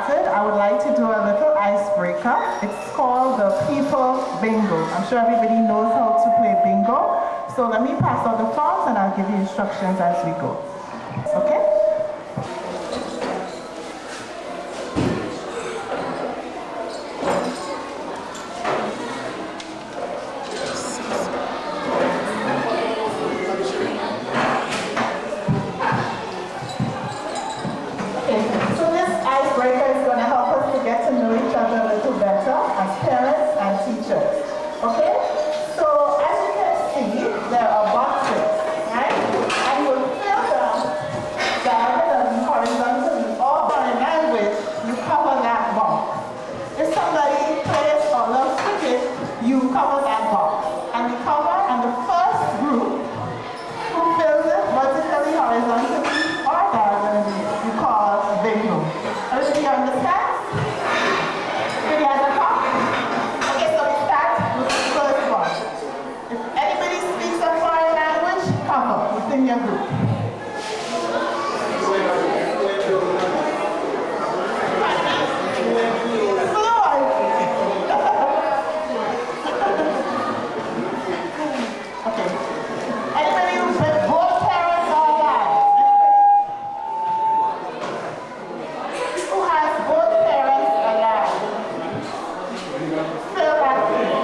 started, I would like to do a little icebreaker. It's called the People Bingo. I'm sure everybody knows how to play bingo. So let me pass out the forms and I'll give you instructions as we go. Okay? Okay, so as you can see, there are boxes, right? And you will fill them diagonally, horizontally, or by language, you cover that box. If somebody plays or loves cricket, you cover that box. And you cover, and the first group who fills it vertically, horizontally, or diagonally, you call bingo. Everybody understand? Everybody has a copy? Within your group. Okay. Anybody who's with both parents or alive? Who has both parents alive? Fill that in.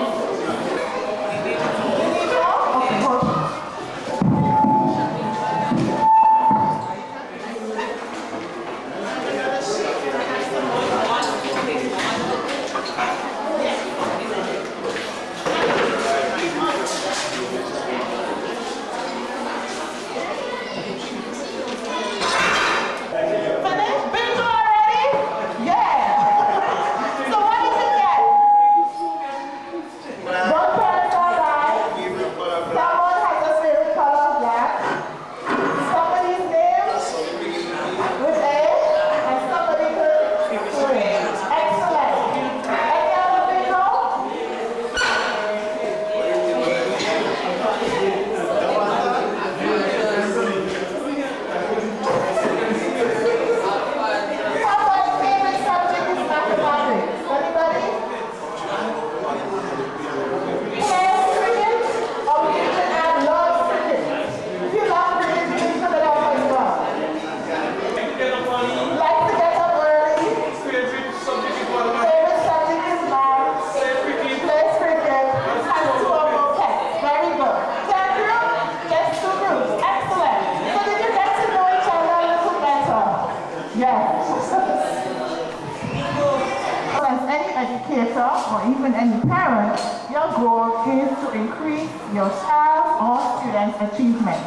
Educator or even any parent, your goal is to increase your child's or student's achievement.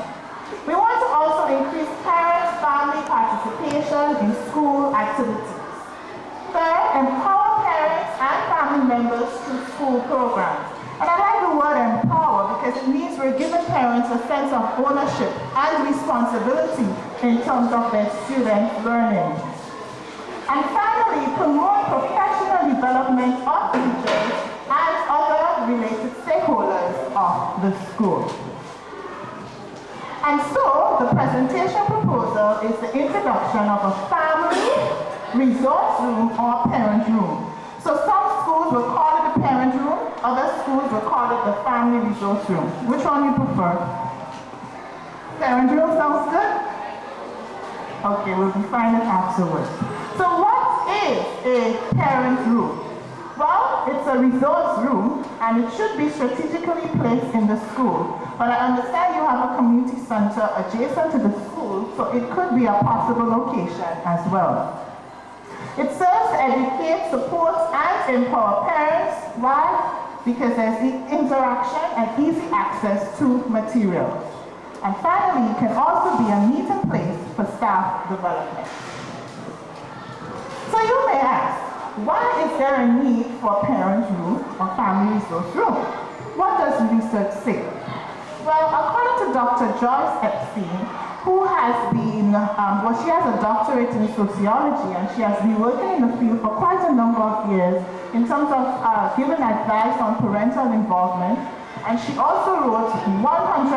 We want to also increase parent-family participation in school activities. Third, empower parents and family members through school programs. And I like the word empower because it means we're giving parents a sense of ownership and responsibility in terms of their students' learning. And finally, promote professional development of teachers and other related stakeholders of the school. And so, the presentation proposal is the introduction of a family resource room or parent room. So some schools will call it the parent room, other schools will call it the family resource room. Which one you prefer? Parent room sounds good? Okay, we'll define it afterwards. So what is a parent room? Well, it's a resource room and it should be strategically placed in the school. But I understand you have a community center adjacent to the school, so it could be a possible location as well. It serves to educate, support, and empower parents. Why? Because there's interaction and easy access to materials. And finally, it can also be a meeting place for staff development. So you may ask, why is there a need for a parent room or family resource room? What does research say? Well, according to Dr. Joyce Epstein, who has been, she has a doctorate in sociology and she has been working in the field for quite a number of years in terms of giving advice on parental involvement, and she also wrote 100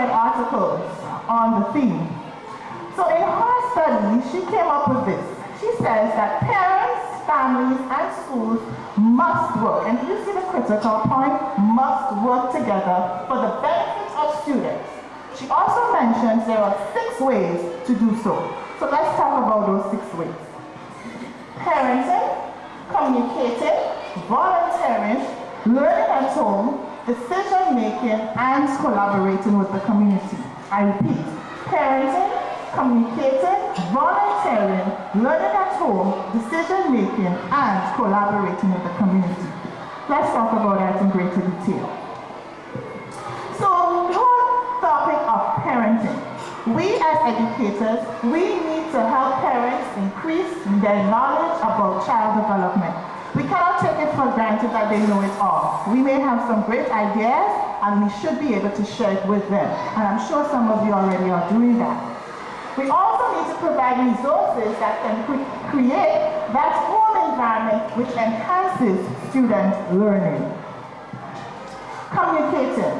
articles on the theme. So in her study, she came up with this. She says that parents, families, and schools must work, and you see the critical point, must work together for the benefit of students. She also mentions there are 6 ways to do so. So let's talk about those 6 ways. Parenting, communicating, volunteering, learning at home, decision making, and collaborating with the community. I repeat, parenting, communicating, volunteering, learning at home, decision making, and collaborating with the community. Let's talk about that in greater detail. So the whole topic of parenting. We as educators, we need to help parents increase their knowledge about child development. We cannot take it for granted that they know it all. We may have some great ideas and we should be able to share it with them. And I'm sure some of you already are doing that. We also need to provide resources that can create that home environment which enhances student learning. Communicating.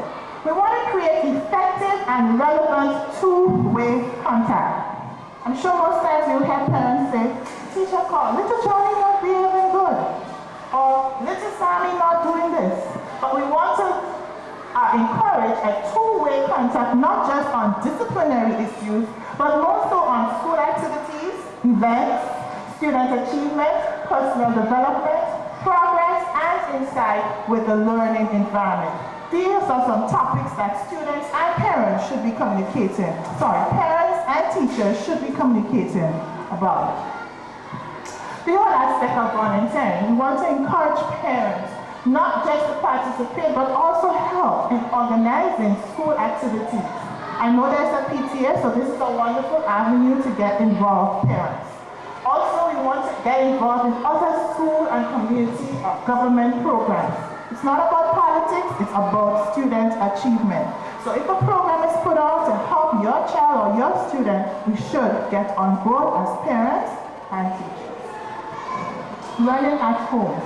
We want to create effective and relevant two-way contact. I'm sure most times you'll hear parents say, teacher call, little Johnny not behaving good, or little Sammy not doing this. But we want to encourage a two-way contact, not just on disciplinary issues, but also on school activities, events, student achievement, personal development, progress, and insight with the learning environment. These are some topics that students and parents should be communicating. Parents and teachers should be communicating about. The whole aspect of volunteering, we want to encourage parents not just to participate, but also help in organizing school activities. I know there's a PTA, so this is a wonderful avenue to get involved parents. Also, we want to get involved in other school and community government programs. It's not about politics, it's about student achievement. So if a program is put on to help your child or your student, we should get on board as parents and teachers. Learning at home.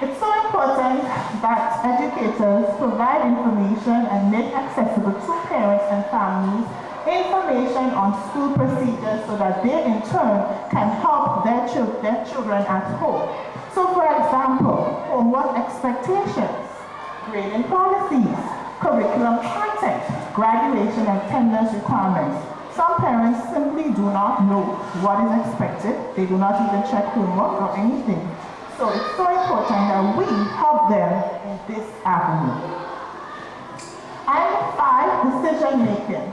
It's so important that educators provide information and make accessible to parents and families information on school procedures so that they in turn can help their children at home. So for example, homework expectations, grading policies, curriculum content, graduation and attendance requirements. Some parents simply do not know what is expected. They do not even check homework or anything. So it's so important that we help them in this avenue. And 5, decision making.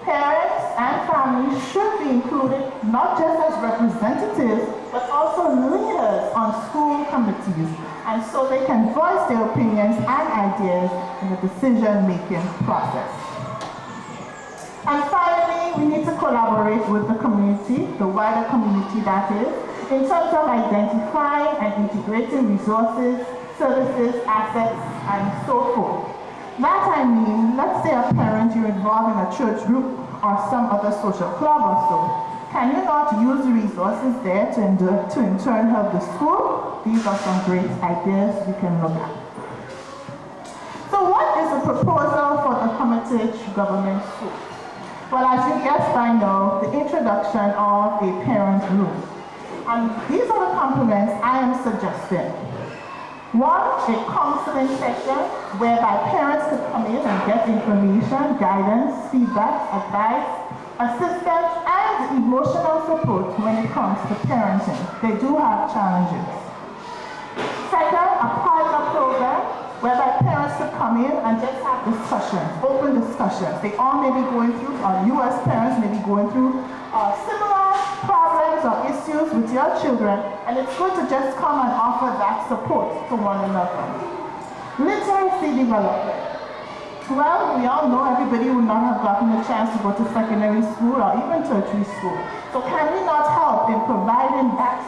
Parents and families should be included not just as representatives, but also leaders on school committees, and so they can voice their opinions and ideas in the decision-making process. And finally, we need to collaborate with the community, the wider community that is, in terms of identifying and integrating resources, services, assets, and so forth. That I mean, let's say a parent, you're involved in a church group or some other social club or so. Can you not use the resources there to in turn help the school? These are some great ideas we can look at. So what is the proposal for the Hermitage Government School? Well, as you guessed by now, the introduction of a parent room. And these are the components I am suggesting. 1, a counseling session whereby parents could come in and get information, guidance, feedback, advice, assistance, and emotional support when it comes to parenting. They do have challenges. 2nd, a partner program whereby parents could come in and just have discussions, open discussions. They all may be going through, US parents may be going through similar problems or issues with your children, and it's good to just come and offer that support to one another. Literacy development. Well, we all know everybody will not have gotten a chance to go to secondary school or even tertiary school. So can we not help in providing that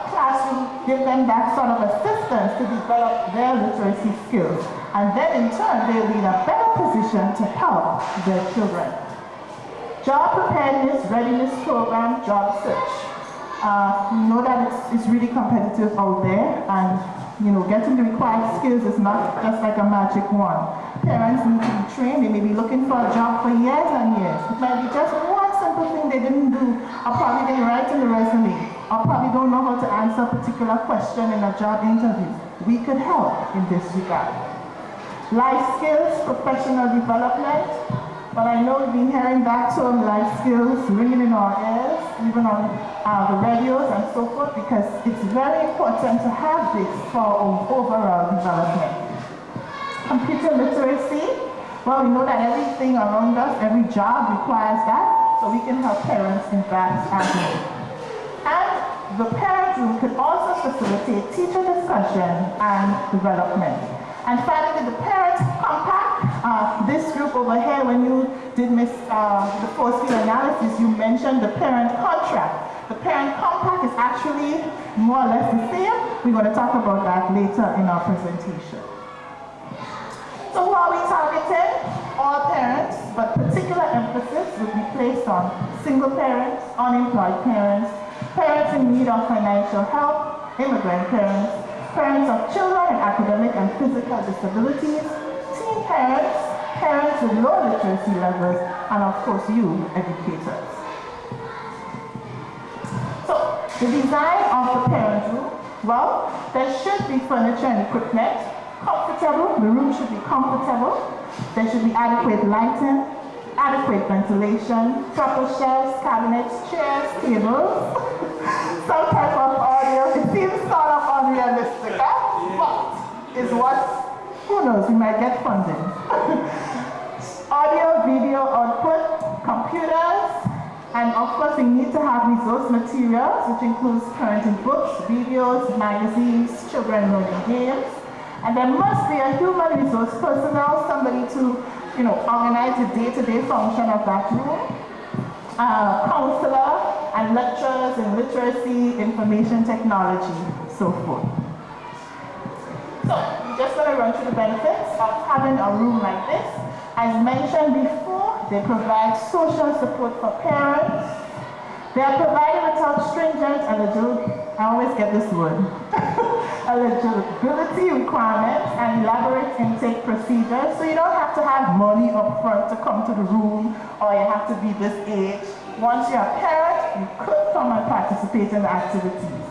classroom, give them that sort of assistance to develop their literacy skills? And then in turn, they'll be in a better position to help their children. Job preparedness, readiness program, job search. We know that it's really competitive out there, and getting the required skills is not just like a magic wand. Parents need to be trained. They may be looking for a job for years and years. It might be just one simple thing they didn't do, or probably didn't write in the resume. or probably don't know how to answer a particular question in a job interview, we could help in this regard. Life skills, professional development. But I know we've been hearing that term, life skills, ringing in our ears, even on the radios and so forth, because it's very important to have this for overall development. Computer literacy. Well, we know that everything around us, every job requires that, so we can help parents in that avenue. And the parent room could also facilitate teacher discussion and development. And finally, the parent compact. This group over here, when you did the force field analysis, you mentioned the parent contract. The parent compact is actually more or less the same. We're going to talk about that later in our presentation. So who are we targeting? All parents, but particular emphasis would be placed on single parents, unemployed parents, parents in need of financial help, immigrant parents, parents of children with academic and physical disabilities, teen parents, parents with low literacy levels, and of course you, educators. So, the design of the parent room, well, there should be furniture and equipment, comfortable, the room should be comfortable, there should be adequate lighting, adequate ventilation, proper shelves, cabinets, chairs, tables, some type of audio. It seems sort of unrealistic, but is what, who knows, we might get funding. Audio, video output, computers, and of course we need to have resource materials, which includes parenting books, videos, magazines, children learning games. And there must be a human resource personnel, somebody to, organize the day-to-day function of that room. Counselor and lecturers in literacy, information technology, so forth. So, we're just going to run through the benefits of having a room like this. As mentioned before, they provide social support for parents. They are provided without stringent eligibility, I always get this word, eligibility requirements and elaborate intake procedures. So you don't have to have money up front to come to the room, or you have to be this age. Once you're a parent, you could come and participate in the activities.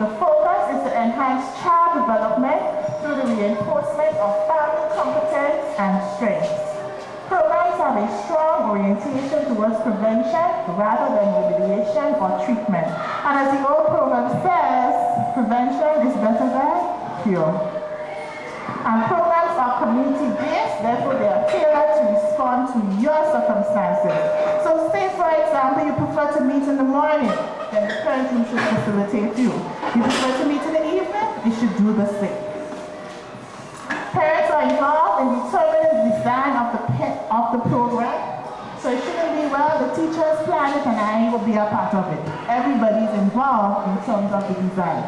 The focus is to enhance child development through the reinforcement of family competence and strengths. Programs have a strong orientation towards prevention rather than remediation or treatment. And as the old proverb says, prevention is better than cure. And programs are community-based, therefore they are tailored to respond to your circumstances. So say, for example, you prefer to meet in the morning, then the parent room should facilitate you. You prefer to meet in the evening, you should do the same. Parents are involved in determining the design of the program. So it shouldn't be, well, the teachers plan it and I will be a part of it. Everybody's involved in terms of the design.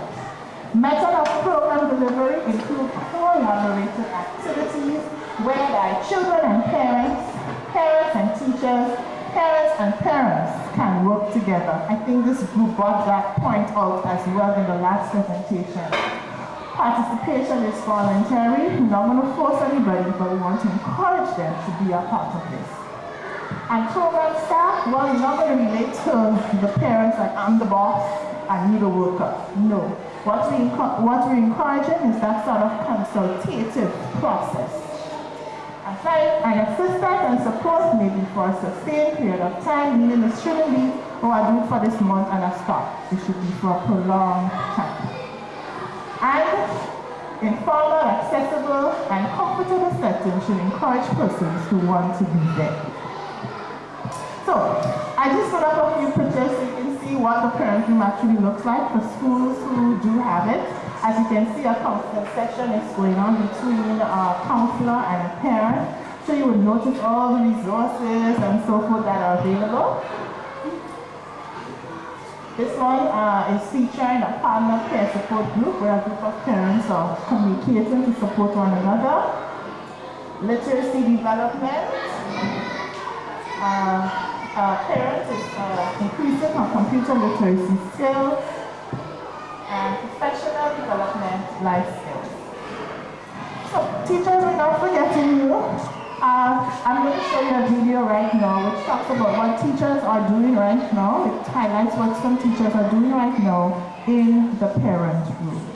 Method of program delivery include collaborative activities where there are children and parents, parents and teachers, parents and parents can work together. I think this group brought that point out as well in the last presentation. Participation is voluntary. We're not going to force anybody, but we want to encourage them to be a part of this. And program staff, well, you're not going to relate to the parents like, I'm the boss, I need a worker. No. What we're encouraging is that sort of consultative process. And assistance and support may be for a sustained period of time, meaning it shouldn't be, I do it for this month and I stop. It should be for a prolonged time. And informal, accessible, and comfortable settings should encourage persons who want to be there. So, I just put up a few pictures so you can see what the parent room actually looks like for schools who do have it. As you can see, a counseling session is going on between a counselor and a parent. So you will notice all the resources and so forth that are available. This one is featuring a partner care support group where a group of parents are communicating to support one another. Literacy development. Parents is increasing our computer literacy skills. And professional development life skills. So teachers, we're not forgetting you. I'm going to show you a video right right now, which talks about what teachers are doing right now. It highlights what some teachers are doing right now in the parent room.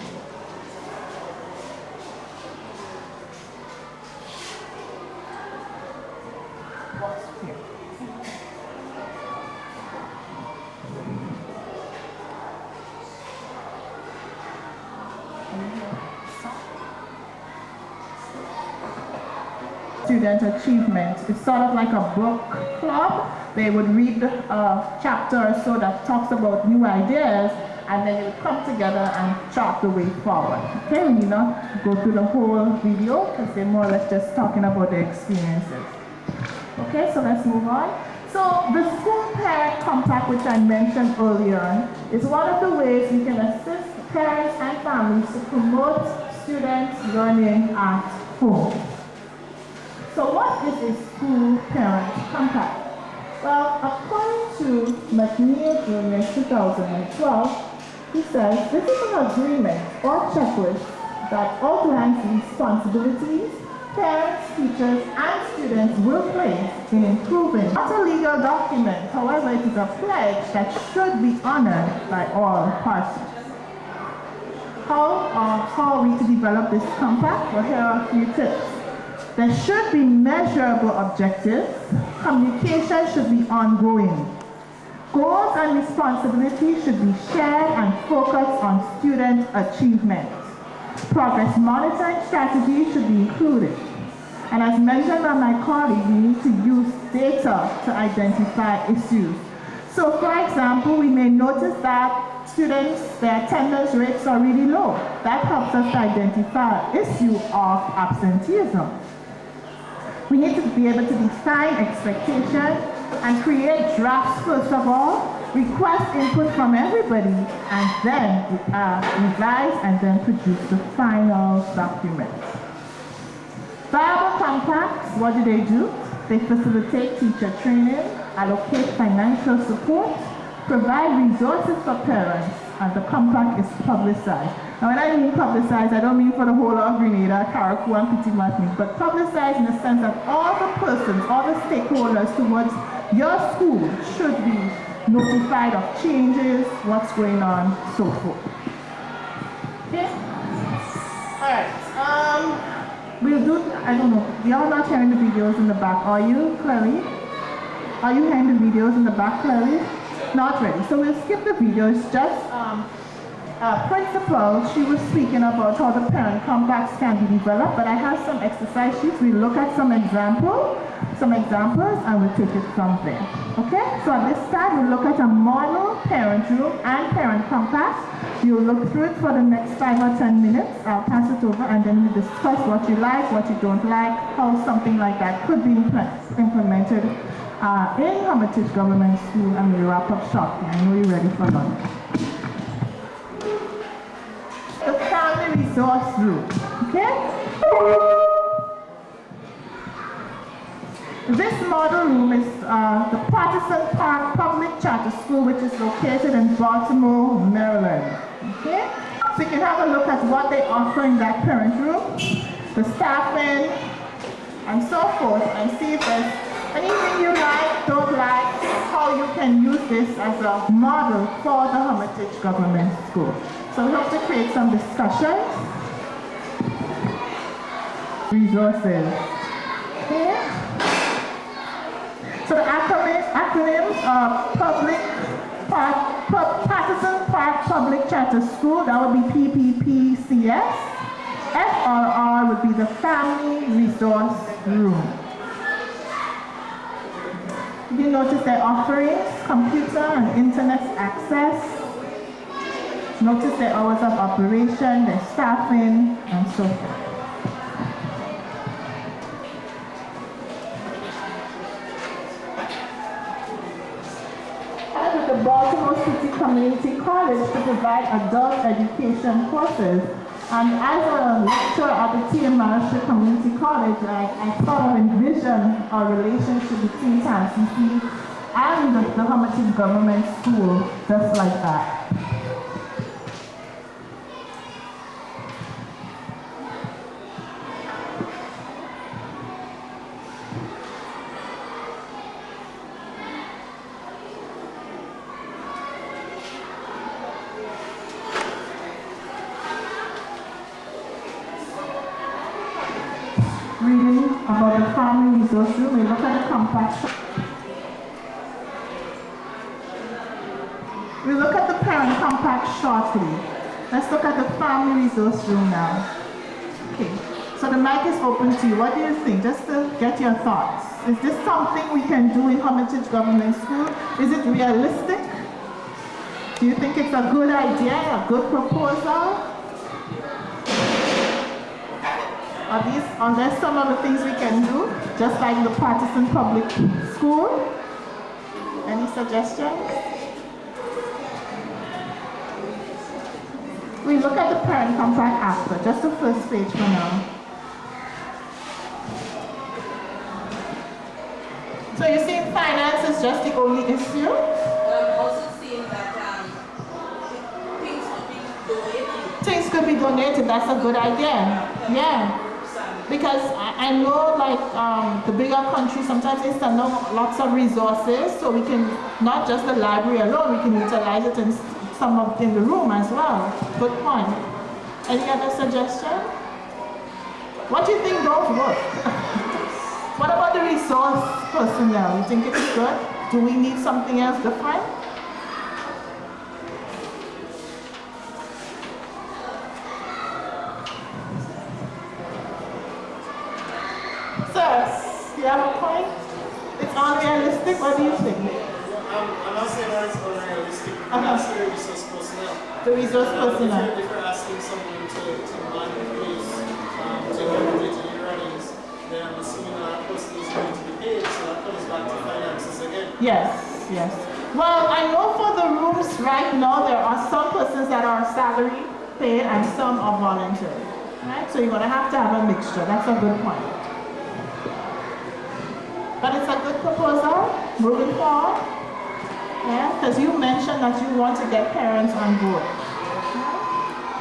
Student achievement. It's sort of like a book club. They would read a chapter or so that talks about new ideas, and then they would come together and chart the way forward. Okay, we need not go through the whole video because they're more or less just talking about their experiences. Okay, so let's move on. So the school parent compact, which I mentioned earlier on, is one of the ways we can assist parents and families to promote students' learning at home. So what is a school parent compact? Well, according to McNeil Jr. 2012, he says this is an agreement or checklist that outlines the responsibilities parents, teachers, and students will play in improving. Not a legal document, however, it is a pledge that should be honored by all parties. How are we to develop this compact? Well, here are a few tips. There should be measurable objectives. Communication should be ongoing. Goals and responsibilities should be shared and focused on student achievement. Progress monitoring strategies should be included. And as mentioned by my colleague, we need to use data to identify issues. So for example, we may notice that students, their attendance rates are really low. That helps us to identify an issue of absenteeism. We need to be able to define expectations and create drafts first of all, request input from everybody, and then revise and then produce the final document. Viable compacts, what do? They facilitate teacher training, allocate financial support, provide resources for parents, and the compact is publicized. Now when I mean publicized, I don't mean for the whole of Grenada, Carriacou, and Petit Martinique, but publicized in the sense that all the persons, all the stakeholders towards your school should be notified of changes, what's going on, so forth. Okay? Alright. We'll do, I don't know, y'all not hearing the videos in the back, are you, Chloe? Are you hearing the videos in the back, Chloe? Not ready. So we'll skip the videos, just principal, she was speaking about how the parent compacts can be developed, but I have some exercise sheets. We'll look at some examples, and we'll take it from there. Okay? So at this time, we'll look at a model parent room and parent compact. You'll look through it for the next 5 or 10 minutes. I'll pass it over, and then we'll discuss what you like, what you don't like, how something like that could be implemented in Hermitage Government School, and we'll wrap up shortly. I know you're ready for lunch. The family resource room, okay? This model room is the Patterson Park Public Charter School, which is located in Baltimore, Maryland, okay? So you can have a look at what they offer in that parent room, the staffing, and so forth, and see if there's anything you like, don't like, how you can use this as a model for the Hermitage Government School. So we hope to create some discussion. Resources. Okay. So the acronyms are Patterson Park Public Charter School, that would be PPPCS. FRR would be the Family Resource Room. You notice their offerings, computer and internet access. Notice their hours of operation, their staffing, and so forth. With the Baltimore City Community College to provide adult education courses. And as a lecturer at the T.M. Marshall Community College, I sort of envision a relationship between TANCC and the Hermitage Government School, just like that. reading about the family resource room. We look at the compact. We look at the parent compact shortly. Let's look at the family resource room now. Okay, so the mic is open to you. What do you think? Just to get your thoughts. Is this something we can do in Hermitage Government School? Is it realistic? Do you think it's a good idea, a good proposal? Are there some of the things we can do, just like the Patterson Public School? Any suggestions? We look at the parent compact after, just the first page for now. So you're saying finance is just the only issue? I'm also seeing that things could be donated. Things could be donated, that's a good idea. Yeah. Because I know like the bigger countries, sometimes they send out lots of resources, so we can, not just the library alone, we can utilize it in in the room as well. Good point. Any other suggestion? What do you think don't work? What about the resource personnel? You think it's good? Do we need something else different? Sir, you have a point? It's unrealistic? What do you think? I'm not saying that it's unrealistic. I'm asking the resource personnel. The resource personnel. If you're asking someone to man the place, to get the earnings, then I'm assuming that person is going to be paid, so that comes back to finances again. Yes, yes. Well, I know for the rooms right now, there are some persons that are salary paid and some are voluntary. Right? So you're going to have a mixture. That's a good point. But it's a good proposal moving forward. Yeah, because you mentioned that you want to get parents on board.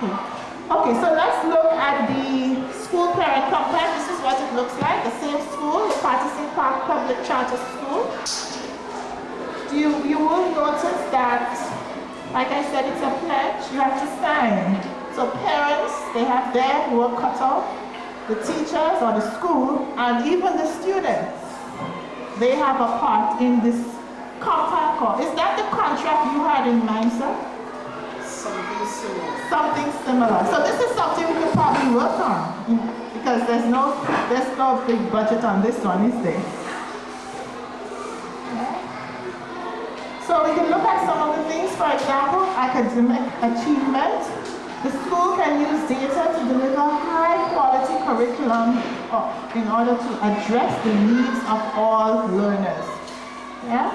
Okay, so let's look at the school parent compact. This is what it looks like. The same school, the Patterson Park Public Charter School. You will notice that, like I said, it's a pledge. You have to sign. So parents, they have their work cut out. The teachers or the school, and even the students, they have a part in this compact. Is that the contract you had in mind, sir? Something similar. Something similar. So this is something we could probably work on, because there's no big budget on this one, is there? Yeah. So we can look at some of the things. For example, academic achievement. The school can use data to deliver high-quality curriculum in order to address the needs of all learners. Yeah?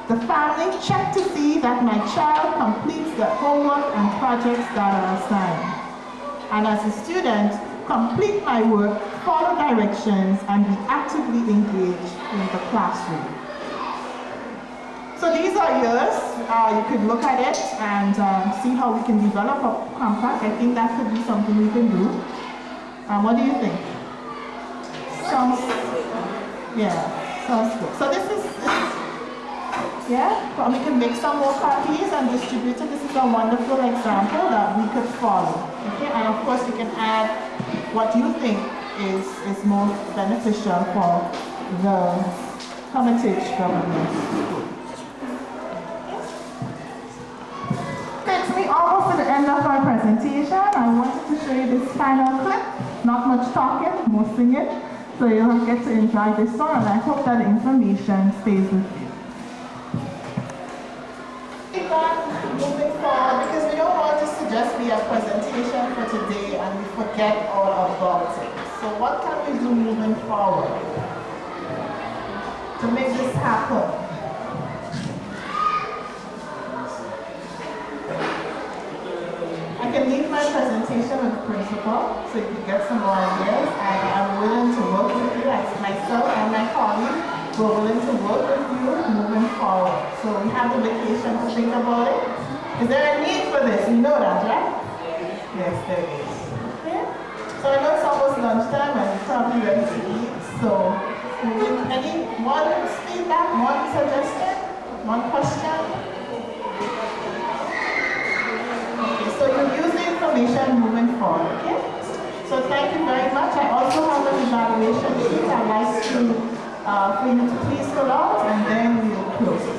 The family check to see that my child completes the homework and projects that are assigned. And as a student, complete my work, follow directions, and be actively engaged in the classroom. So these are yours. You could look at it and see how we can develop a compact. I think that could be something we can do. What do you think? Sounds good. So this is we can make some more copies and distribute it. This is a wonderful example that we could follow. Okay, and of course you can add what you think is most beneficial for the Hermitage Government School. Takes me almost to the end of our presentation. I wanted to show you this final clip. Not much talking, more singing. So you'll get to enjoy this song, and I hope that the information stays with you. Moving forward, because we don't want this to just be a presentation for today and we forget all about it. So what can we do moving forward to make this happen? I can leave my presentation with the principal so you can get some more ideas, and I'm willing to work with you, as myself and my colleagues. We're willing to work with you moving forward. So we have the vacation to think about it. Is there a need for this? You know that, right? Yes, there is. Okay? So I know it's almost lunchtime and you're probably ready to eat. So any one feedback, one suggestion, one question? Okay, so you use the information moving forward, okay? So thank you very much. I also have a evaluation sheet I'd like to, for you to please fill out, and then we'll close.